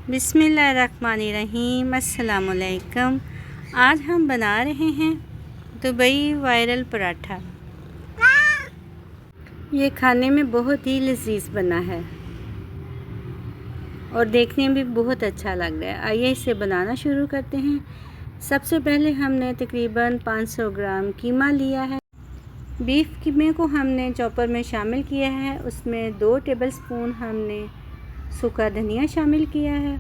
बिस्मिल्लाहिर्रहमानिर्रहीम। अस्सलामुअलैकुम। आज हम बना रहे हैं दुबई वायरल पराठा। ये खाने में बहुत ही लजीज बना है और देखने में भी बहुत अच्छा लग रहा है। आइए इसे बनाना शुरू करते हैं। सबसे पहले हमने तकरीबन 500 ग्राम कीमा लिया है। बीफ कीमे को हमने चॉपर में शामिल किया है। उसमें 2 टेबलस्पून हमने सूखा धनिया शामिल किया है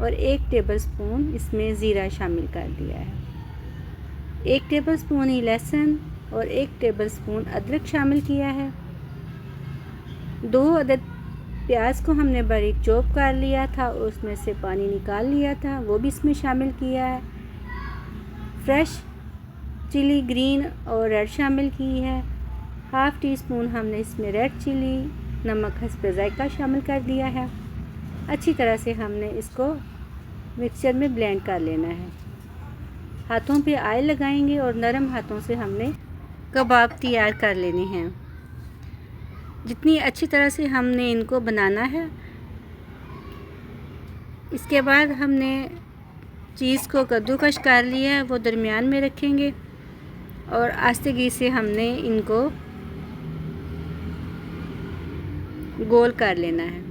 और 1 टेबलस्पून इसमें ज़ीरा शामिल कर दिया है। 1 टेबलस्पून ही लहसुन और 1 टेबलस्पून अदरक शामिल किया है। 2 अदद प्याज को हमने बारीक चॉप कर लिया था और उसमें से पानी निकाल लिया था, वो भी इसमें शामिल किया है। फ्रेश चिली ग्रीन और रेड शामिल की है। हाफ़ टी स्पून हमने इसमें रेड चिली, नमक हस्ब ज़ायक़ा शामिल कर दिया है। अच्छी तरह से हमने इसको मिक्सचर में ब्लेंड कर लेना है। हाथों पे ऑयल लगाएंगे और नरम हाथों से हमने कबाब तैयार कर लेने हैं। जितनी अच्छी तरह से हमने इनको बनाना है। इसके बाद हमने चीज़ को कद्दूकश कर लिया है, वो दरमियान में रखेंगे और आस्तेगी से हमने इनको गोल कर लेना है,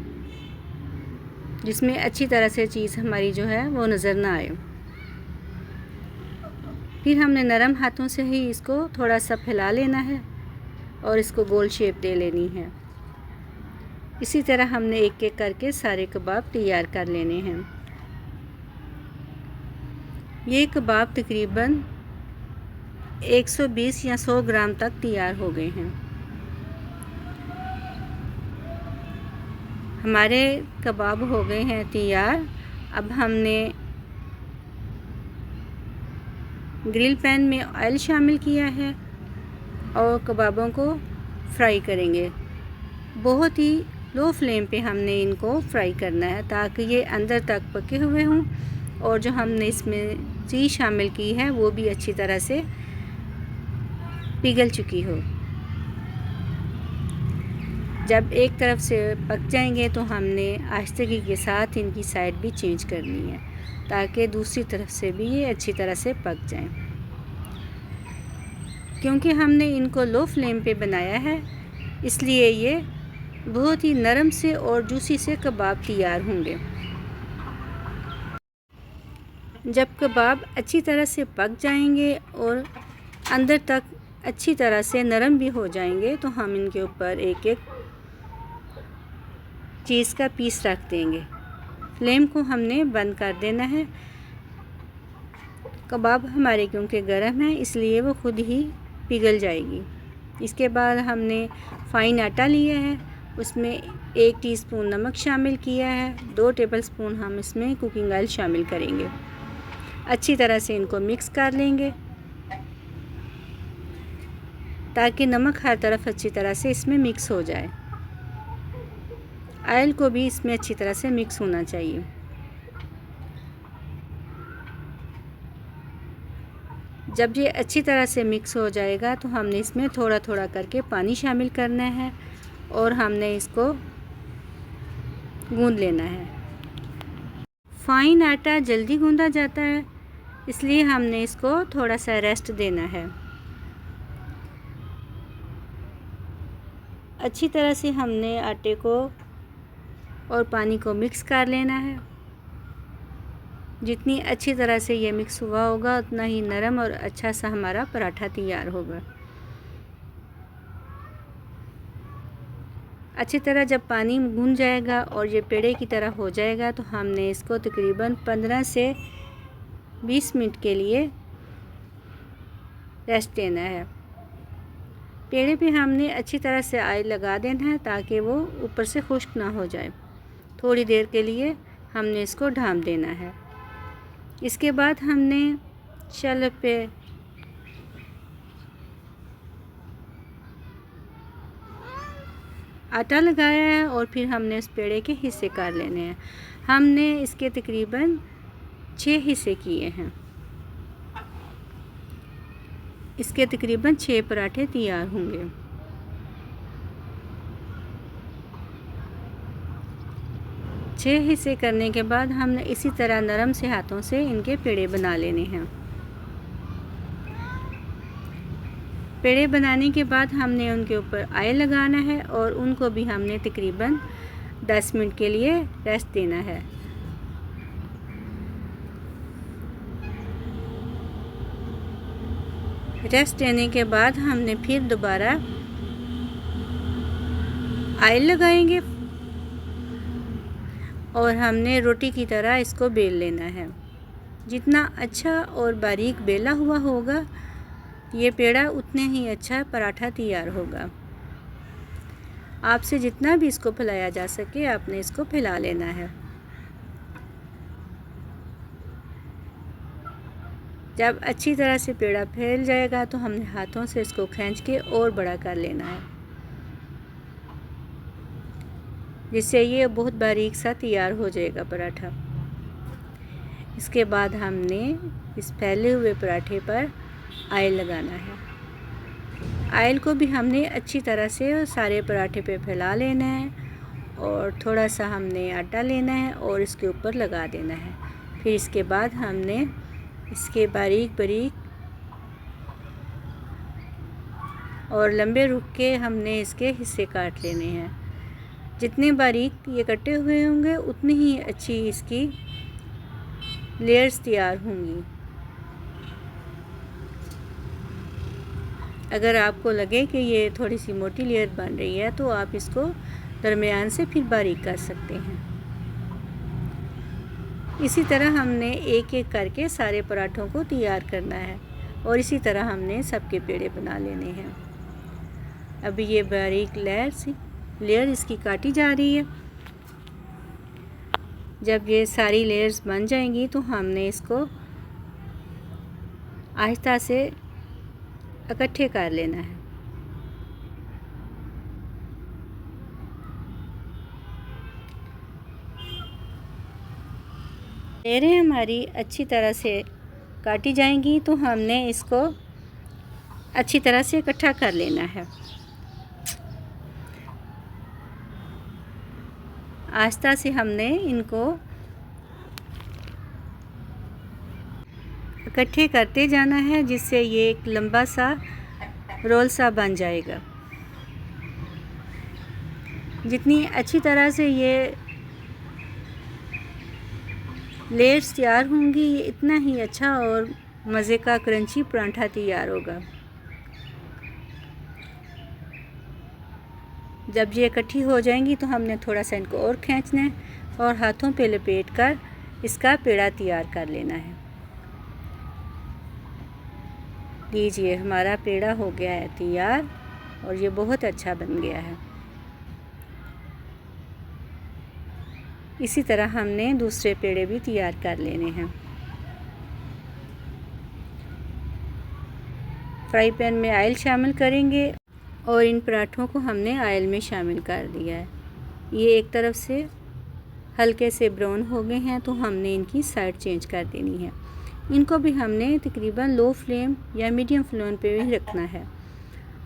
जिसमें अच्छी तरह से चीज़ हमारी जो है वो नज़र ना आए। फिर हमने नरम हाथों से ही इसको थोड़ा सा फैला लेना है और इसको गोल शेप दे लेनी है। इसी तरह हमने एक एक करके सारे कबाब तैयार कर लेने हैं। ये कबाब तकरीबन 120 या 100 ग्राम तक तैयार हो गए हैं। हमारे कबाब हो गए हैं तैयार। अब हमने ग्रिल पैन में ऑयल शामिल किया है और कबाबों को फ्राई करेंगे। बहुत ही लो फ्लेम पे हमने इनको फ्राई करना है ताकि ये अंदर तक पके हुए हों और जो हमने इसमें चीज़ शामिल की है वो भी अच्छी तरह से पिघल चुकी हो। जब एक तरफ से पक जाएंगे तो हमने आहिस्तेगी के साथ इनकी साइड भी चेंज करनी है ताकि दूसरी तरफ से भी ये अच्छी तरह से पक जाएं। क्योंकि हमने इनको लो फ्लेम पे बनाया है, इसलिए ये बहुत ही नरम से और जूसी से कबाब तैयार होंगे। जब कबाब अच्छी तरह से पक जाएंगे और अंदर तक अच्छी तरह से नरम भी हो जाएंगे तो हम इनके ऊपर एक एक चीज़ का पीस रख देंगे। फ्लेम को हमने बंद कर देना है। कबाब हमारे क्योंकि गर्म है इसलिए वो खुद ही पिघल जाएगी। इसके बाद हमने फ़ाइन आटा लिया है, उसमें 1 टीस्पून नमक शामिल किया है। 2 टेबलस्पून हम इसमें कुकिंग ऑयल शामिल करेंगे। अच्छी तरह से इनको मिक्स कर लेंगे ताकि नमक हर तरफ अच्छी तरह से इसमें मिक्स हो जाए। ऑयल को भी इसमें अच्छी तरह से मिक्स होना चाहिए। जब ये अच्छी तरह से मिक्स हो जाएगा तो हमने इसमें थोड़ा थोड़ा करके पानी शामिल करना है और हमने इसको गूंद लेना है। फ़ाइन आटा जल्दी गूंदा जाता है, इसलिए हमने इसको थोड़ा सा रेस्ट देना है। अच्छी तरह से हमने आटे को और पानी को मिक्स कर लेना है। जितनी अच्छी तरह से ये मिक्स हुआ होगा उतना ही नरम और अच्छा सा हमारा पराठा तैयार होगा। अच्छी तरह जब पानी गूंज जाएगा और ये पेड़े की तरह हो जाएगा तो हमने इसको तकरीबन 15 से 20 मिनट के लिए रेस्ट देना है। पेड़े पे हमने अच्छी तरह से ऑयल लगा देना है ताकि वो ऊपर से खुश्क ना हो जाए। थोड़ी देर के लिए हमने इसको ढाँप देना है। इसके बाद हमने शैल पे आटा लगाया है और फिर हमने इस पेड़े के हिस्से कर लेने हैं। हमने इसके तकरीबन 6 हिस्से किए हैं। इसके तकरीबन 6 पराठे तैयार होंगे। 6 हिस्से करने के बाद हमने इसी तरह नरम से हाथों से इनके पेड़े बना लेने हैं। पेड़े बनाने के बाद हमने उनके ऊपर ऑयल लगाना है और उनको भी हमने तकरीबन 10 मिनट के लिए रेस्ट देना है। रेस्ट देने के बाद हमने फिर दोबारा ऑयल लगाएंगे और हमने रोटी की तरह इसको बेल लेना है। जितना अच्छा और बारीक बेला हुआ होगा ये पेड़ा उतने ही अच्छा पराठा तैयार होगा। आपसे जितना भी इसको फैलाया जा सके आपने इसको फैला लेना है। जब अच्छी तरह से पेड़ा फैल जाएगा तो हमने हाथों से इसको खींच के और बड़ा कर लेना है, जिससे ये बहुत बारीक सा तैयार हो जाएगा पराठा। इसके बाद हमने इस फैले हुए पराठे पर ऑयल लगाना है। ऑयल को भी हमने अच्छी तरह से सारे पराठे पे फैला लेना है और थोड़ा सा हमने आटा लेना है और इसके ऊपर लगा देना है। फिर इसके बाद हमने इसके बारीक बारीक और लंबे रुख के हमने इसके हिस्से काट लेने हैं। जितने बारीक ये कटे हुए होंगे उतनी ही अच्छी इसकी लेयर्स तैयार होंगी। अगर आपको लगे कि ये थोड़ी सी मोटी लेयर बन रही है तो आप इसको दरमियान से फिर बारीक कर सकते हैं। इसी तरह हमने एक एक करके सारे पराठों को तैयार करना है और इसी तरह हमने सबके पेड़े बना लेने हैं। अभी ये बारीक लेयर इसकी काटी जा रही है। जब ये सारी लेयर्स बन जाएंगी तो हमने इसको आहिस्ता से इकट्ठे कर लेना है। लेयरें हमारी अच्छी तरह से काटी जाएंगी तो हमने इसको अच्छी तरह से इकट्ठा कर लेना है। आहिस्ता से हमने इनको इकट्ठे करते जाना है, जिससे ये एक लंबा सा रोल सा बन जाएगा। जितनी अच्छी तरह से ये लेयर्स तैयार होंगी इतना ही अच्छा और मज़े का क्रंची पराठा तैयार होगा। जब ये इकट्ठी हो जाएंगी तो हमने थोड़ा सा इनको और खींचना है और हाथों पे लपेट कर इसका पेड़ा तैयार कर लेना है। लीजिए हमारा पेड़ा हो गया है तैयार और ये बहुत अच्छा बन गया है। इसी तरह हमने दूसरे पेड़े भी तैयार कर लेने हैं। फ्राई पैन में ऑयल शामिल करेंगे और इन पराठों को हमने ऑयल में शामिल कर दिया है। ये एक तरफ से हल्के से ब्राउन हो गए हैं तो हमने इनकी साइड चेंज कर देनी है। इनको भी हमने तकरीबन लो फ्लेम या मीडियम फ्लेम पे ही रखना है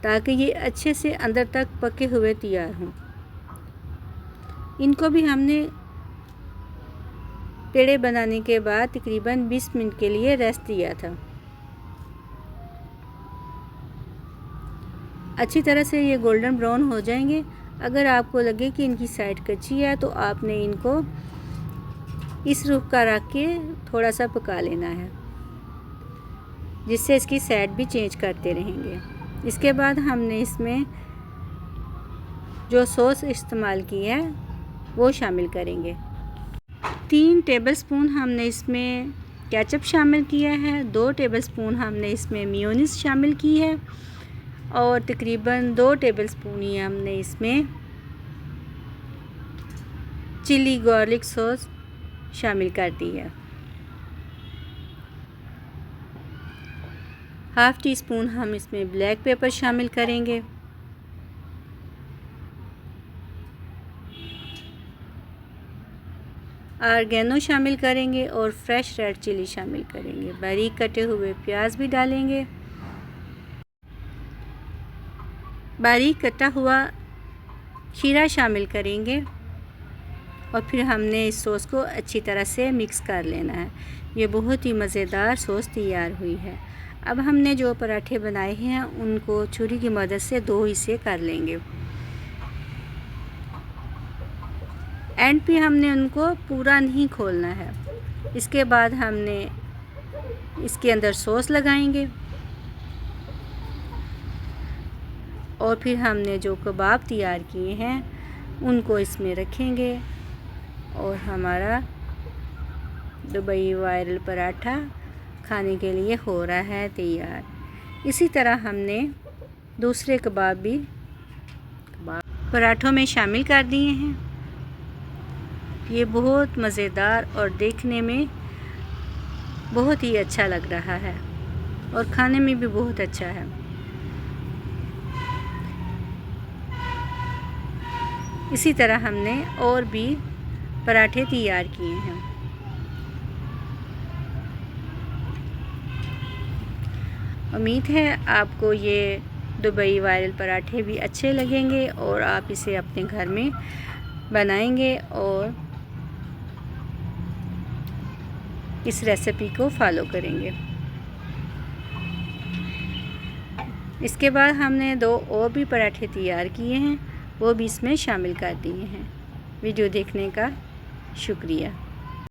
ताकि ये अच्छे से अंदर तक पके हुए तैयार हों। इनको भी हमने पेड़े बनाने के बाद तकरीबन 20 मिनट के लिए रेस्ट दिया था। अच्छी तरह से ये गोल्डन ब्राउन हो जाएंगे। अगर आपको लगे कि इनकी साइड कच्ची है तो आपने इनको इस रुख का रख के थोड़ा सा पका लेना है, जिससे इसकी साइड भी चेंज करते रहेंगे। इसके बाद हमने इसमें जो सॉस इस्तेमाल की है वो शामिल करेंगे। 3 टेबलस्पून हमने इसमें केचप शामिल किया है, 2 टेबलस्पून हमने इसमें मेयोनीज शामिल की है और तकरीबन 2 टेबलस्पून ही हमने इसमें चिली गार्लिक सॉस शामिल कर दी है। हाफ़ टी स्पून हम इसमें ब्लैक पेपर शामिल करेंगे। ऑर्गेनो शामिल करेंगे और फ्रेश रेड चिली शामिल करेंगे। बारीक कटे हुए प्याज भी डालेंगे। बारीक कटा हुआ खीरा शामिल करेंगे और फिर हमने इस सॉस को अच्छी तरह से मिक्स कर लेना है। ये बहुत ही मज़ेदार सॉस तैयार हुई है। अब हमने जो पराठे बनाए हैं उनको छुरी की मदद से 2 हिस्से कर लेंगे। एंड पे हमने उनको पूरा नहीं खोलना है। इसके बाद हमने इसके अंदर सॉस लगाएंगे और फिर हमने जो कबाब तैयार किए हैं उनको इसमें रखेंगे और हमारा दुबई वायरल पराठा खाने के लिए हो रहा है तैयार। इसी तरह हमने दूसरे कबाब भी पराठों में शामिल कर दिए हैं। ये बहुत मज़ेदार और देखने में बहुत ही अच्छा लग रहा है और खाने में भी बहुत अच्छा है। इसी तरह हमने और भी पराठे तैयार किए हैं। उम्मीद है आपको ये दुबई वायरल पराठे भी अच्छे लगेंगे और आप इसे अपने घर में बनाएंगे और इस रेसिपी को फॉलो करेंगे। इसके बाद हमने 2 और भी पराठे तैयार किए हैं, वो भी इसमें शामिल कर दिए हैं। वीडियो देखने का शुक्रिया।